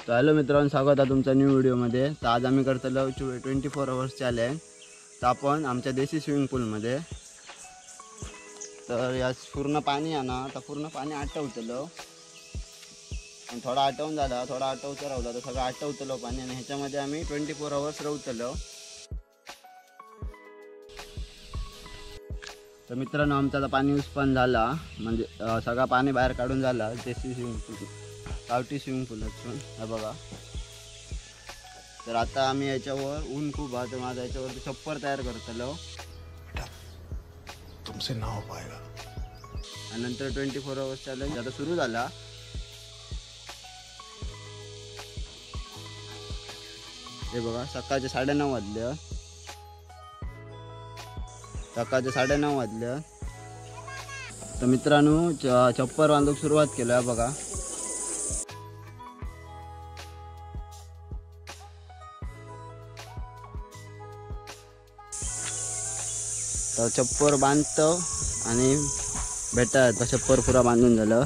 तर हॅलो मित्रांनो, स्वागत आहे तुमच्या न्यू व्हिडिओमध्ये। तर आज आम्ही करतलो 24 आवर्स चॅलेंज। तर आपण आमच्या देशी स्विमिंग पूलमध्ये तर या पूर्ण पाणी आहे ना, तर पूर्ण पाणी आटवतलो आणि थोडा आटवून झाला, थोडा आटवचा राहिला, तर सगळं आटवतलो पाणी आणि ह्याच्यामध्ये आम्ही 24 आवर्स राहतलो। तर मित्रांनो, आमचा आता पाणी उत्पन्न झाला, म्हणजे सगळा पाणी बाहेर काढून झाला देशी स्विमिंग पूल, गावठी स्विमिंग पूलातून। हा बघा, तर आता आम्ही याच्यावर ऊन खूप आहे, तर माझा याच्यावरती छप्पर तयार करतलो, तुमसे ना हो पाएगा। आणि नंतर 24 आवर्स चॅलेंज आता सुरू झाला। हे बघा, सकाळचे 9:30 वाजले, सकाळचे 9:30 वाजले। तर मित्रांनो, छप्पर बांधूक सुरुवात केली बघा। तर छप्पर बांधतो आणि भेटा, छप्पर पुरा बांधून झालं।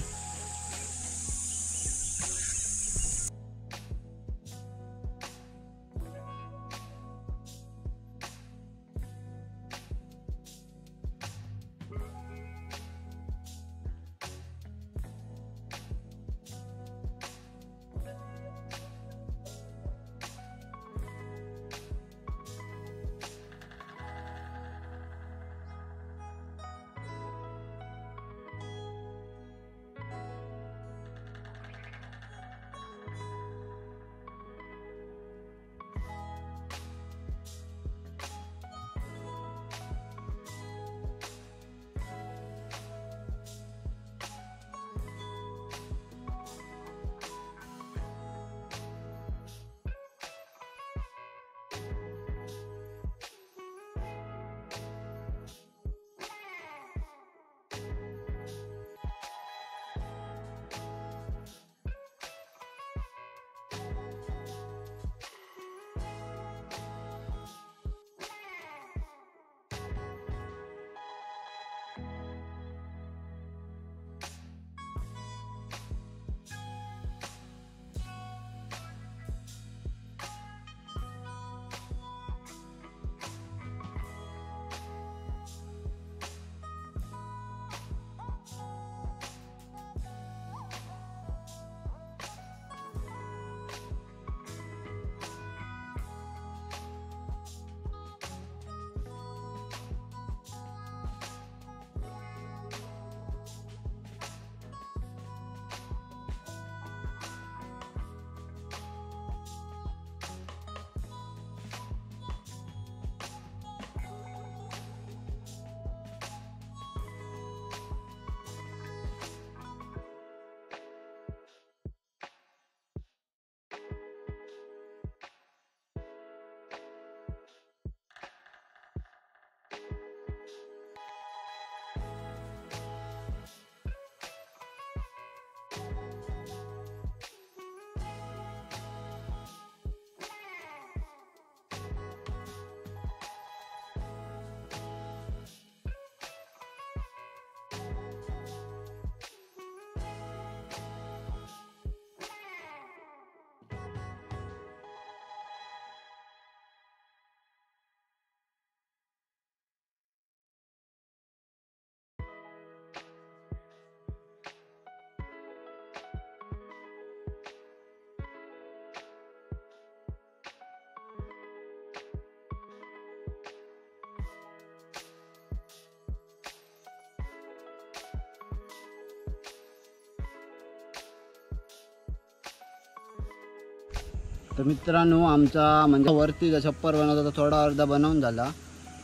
तर मित्रांनो, आमचा म्हणजे वरती छप्पर बनवता थोडा अर्धा बनवून झाला,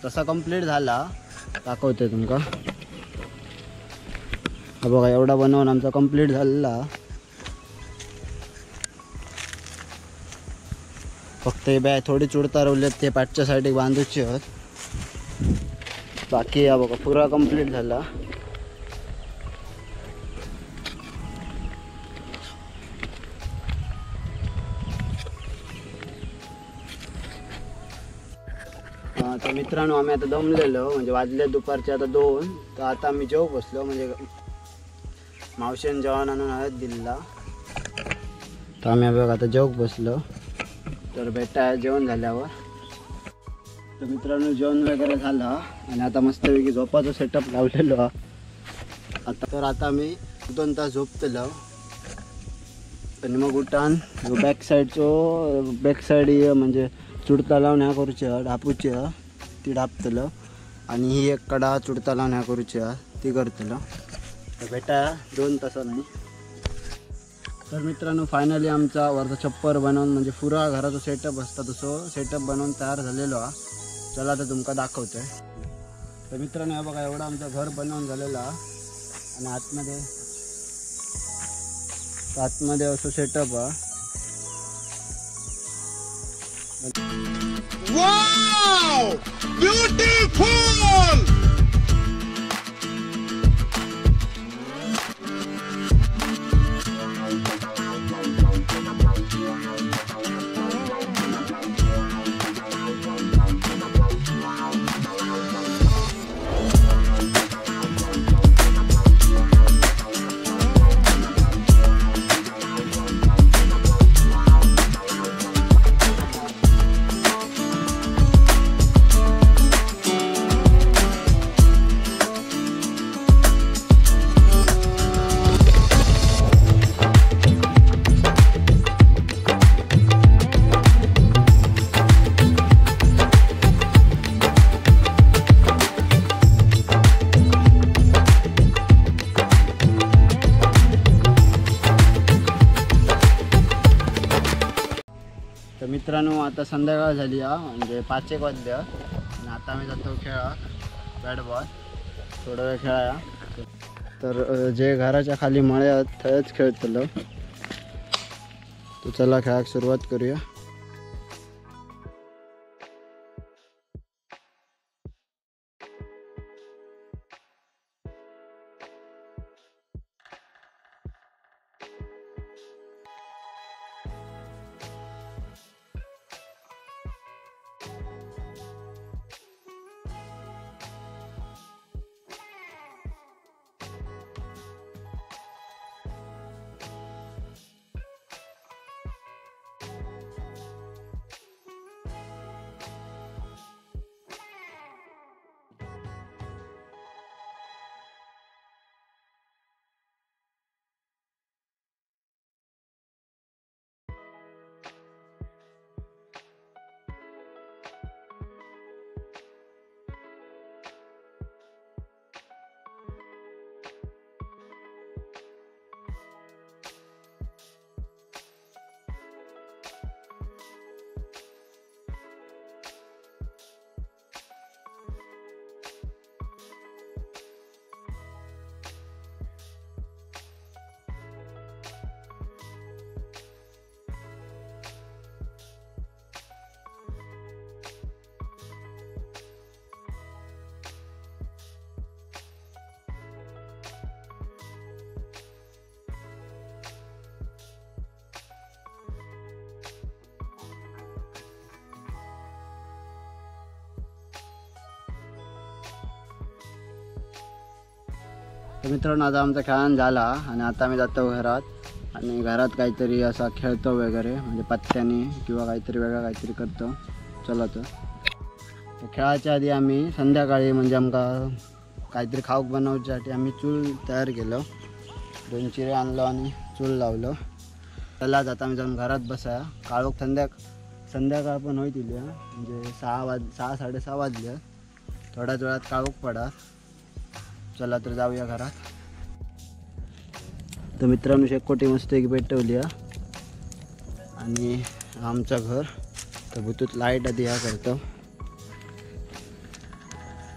तसा कंप्लीट झाला, दाखवते तुमका। हा बघा, एवढा बनवून आमचा कंप्लीट झाला। फक्त हे बॅग थोडी चुडता रवलेत, ते पाठच्या साईड बांधूचे आहेत, बाकी हा बघा पुरा कंप्लीट झाला। तर मित्रांनो, आम्ही आता दमलेलो, म्हणजे वाजले दुपारचे आता 2। तर आता आम्ही जेव बसलो, म्हणजे मावशीने जेवण आणून दिला। तर आम्ही बघा आता जेवक बसलो. तर बेटा जेवण झाल्यावर तर मित्रांनो जेवण वगैरे झालं आणि आता मस्तपैकी झोपाचा सेटअप लावलेलो आता मी 2 तास झोपतलो आणि मग उठान बॅक साईड म्हणजे चुडता लावून ह्या करूची ढापूची ती ढापतलो आणि ही एक कडा चुडता लावून ह्या करूची ती करतलो. तर बेटा 2 तास नाही. तर मित्रांनो फायनली आमचा वरचा छप्पर बनवून म्हणजे पुरा घराचा सेटअप असता तसं सेटअप बनवून तयार झालेलो हा. चला तर तुमका दाखवतोय. तर मित्रांनो हे बघा एवढं आमचं घर बनवून झालेलं आणि आतमध्ये असं सेटअप हा. वाव ब्यूटीफुल. तर मित्रांनो आता संध्याकाळ झाली म्हणजे 5 एक वाजले आणि आता आम्ही जातो खेळा बॅट बॉल थोडा वेळ खेळाया. तर जे घराच्या खाली मळे आहेत थंयच खेळतलो. तर चला खेळाक सुरुवात करूया. तर मित्रांनो आता आमचा खेळान झाला आणि आता आम्ही जातो घरात आणि घरात काहीतरी असा खेळतो वगैरे म्हणजे पत्त्याने किंवा काहीतरी वेगळं काहीतरी करतो. चला तर खेळाच्या आधी आम्ही संध्याकाळी म्हणजे आमका काहीतरी खाऊक बनवण्यासाठी आम्ही चूल तयार केलं. 2 चिरे आणलो आणि चूल लावलं. चला आता आम्ही जाऊन घरात बसा. काळोख संध्याकाळ पण होईल म्हणजे 6-6:30 वाजले. थोड्याच वेळात काळोख पडा. चला तर जाऊया घरात. तर मित्रांनो शेकोटी मस्त एक पेटवली आणि आमचं घर तर भूतूत लाईट आधी ह्या करतो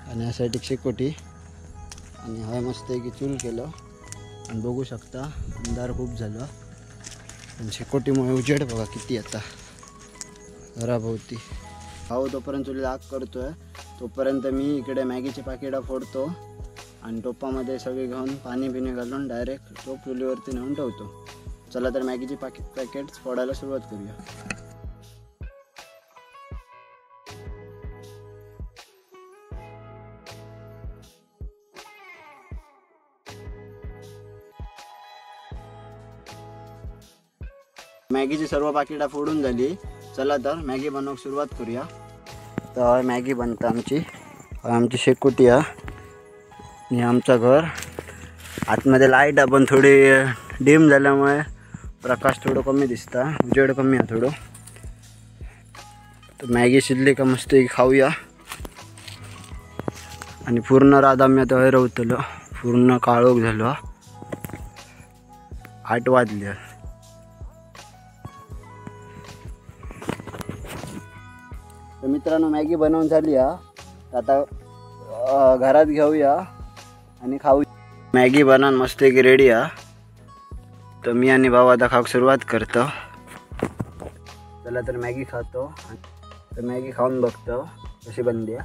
आणि यासाठी शेकोटी आणि हा मस्त एक चूल केलं आणि बघू शकता अंधार खूप झालं आणि शेकोटीमुळे उजेड बघा किती आता घराभोवती. भाऊ तोपर्यंत चुलीला आग करतोय तोपर्यंत मी इकडे मॅगीचे पाकिटं फोडतो आणि टोपामध्ये सगळे घेऊन पाणी बिणी घालून डायरेक्ट टोप चुलीवरती नेऊन ठेवतो. चला तर मॅगीची पॅकेट्स फोडायला सुरुवात करूया. मॅगीची सर्व पाकिटा फोडून झाली. चला तर मॅगी बनवूक सुरुवात करूया. तर मॅगी बनतं आमची शेकोटी आणि आमचं घर. आतमध्ये लाईट आपण थोडी डिम झाल्यामुळे प्रकाश थोडं कमी दिसता, उजेड कमी आहे थोडं. तर मॅगी शिजली का मस्त खाऊया. आणि पूर्ण रात आम्ही आता हरवतलो, पूर्ण काळोख झालो. 8 वाजले. तर मित्रांनो मॅगी बनवून झाली आता घरात घेऊया आणि खाऊ. मॅगी बनवून मस्त रेडी तर मी आणि भाऊ आता खाऊक सुरुवात करतो. चला तर मॅगी खातो. तर मॅगी खाऊन बघतो कशी बनली.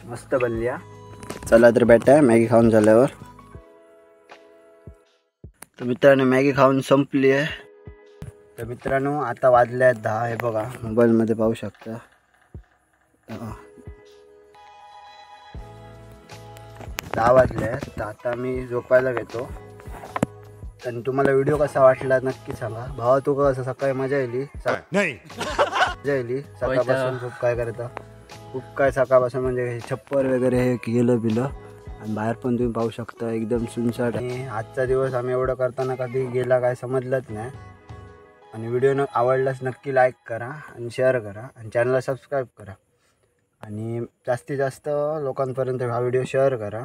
मस्त बनली. चला तर बेटा मॅगी खाऊन झाल्यावर. तर मित्रांनो मॅगी खाऊन संपली आहे. तर मित्रांनो आता वाजले आहेत 10. हे बघा मोबाईलमध्ये पाहू शकता. 10 वाजले आहेत. तर आता मी झोपायला घेतो. आणि तुम्हाला व्हिडिओ कसा वाटला नक्की सांगा. भावा तू कसं सकाळी मजा येईल? मजा येईल सकाळपासून खूप काय करता, खूप काय सकाळपासून म्हणजे छप्पर वगैरे हे केलं पिलं. आणि बाहेर पण तुम्ही पाहू शकता एकदम सुनसाट. आणि आजचा दिवस आम्ही एवढं करताना कधी गेला काय समजलंच नाही. आणि व्हिडिओ आवडल्यास नक्की लाईक करा आणि शेअर करा आणि चॅनलला सबस्क्राईब करा. आणि जास्तीत जास्त लोकांपर्यंत हा व्हिडिओ शेअर करा.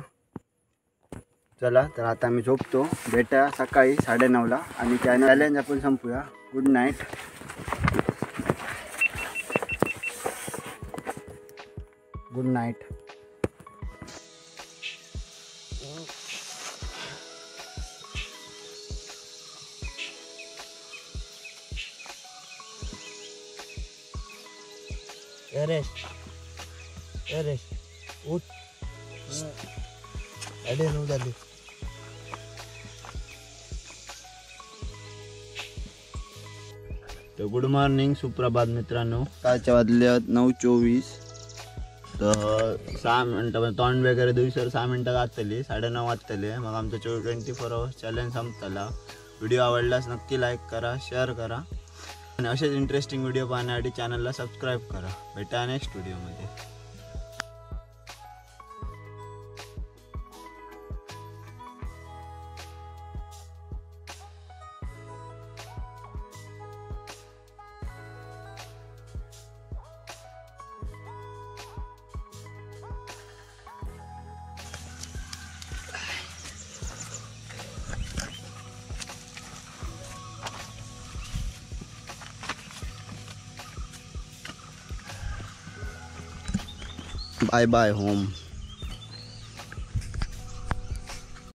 चला तर आता मी झोपतो. भेटा सकाळी 9:30ला आणि चॅलेंज आपण संपूया. Good night. Good night. उठ. 9:30 झाली. तर गुड मॉर्निंग, सुप्रभात मित्रांनो. कालच्या वाजल्यात 9:24. तर 6 मिनटं तोंड वगैरे दिवसावर 6 मिनटं जातली. 9:30 वाजतले. मग आमचं 24 hours चॅलेंज संपतला. व्हिडिओ आवडल्यास नक्की लाईक करा, शेअर करा आणि असेच इंटरेस्टिंग व्हिडिओ पाहण्यासाठी चॅनलला सबस्क्राईब करा. भेटा नेक्स्ट व्हिडिओमध्ये. Bye bye home.